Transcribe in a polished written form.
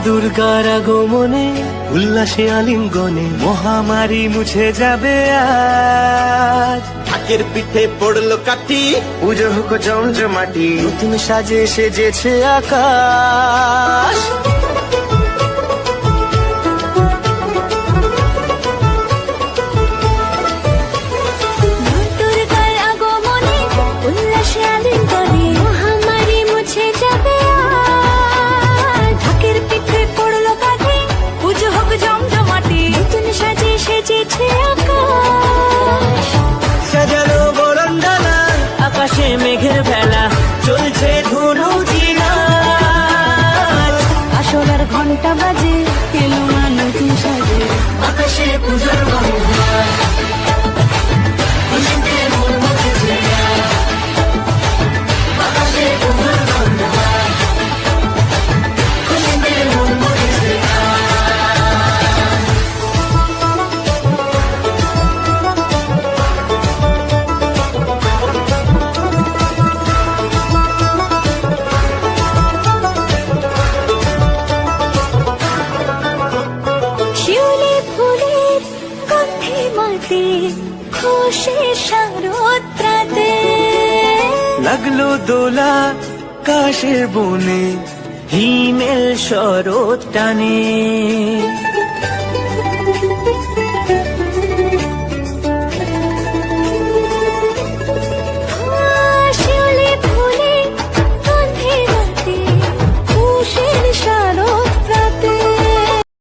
দুর্গার আগমনে উল্লাসে আলিঙ্গনে মহামারী মুছে যাবে আজ। ঢাকের পিঠে পড়লো কাঠি, পুজো হোক জমজমাটি, নতুন সাজে সেজেছে আকাশ। দুর্গার আগমনে উল্লাসে আলিঙ্গনে মহামারী মুছে যাবে আজ। ঢাকের পিঠে পড়লো কাঠি, পুজো হোক জমজমাটি, নতুন সাজে সেজেছে আকাশ। সাজানো বরণডালা, আকাশে মেঘের ভেলা, চলছে ধুনুচি নাচ। আসলার ঘন্টা বাজে, এলো মা নতুন সাজে, আকাশে পূজার বন্ধন, খুশিতে মন মুখেছে আজ। আকাশে পূজার বন্ধন, খুশিতে মন মুখেছে আজ। শিউলি ফুলের গন্ধে মাতে, খুশির শারদরাতে। লাগলো দোলা কাশের বনে, হিমেল শরৎ টানে।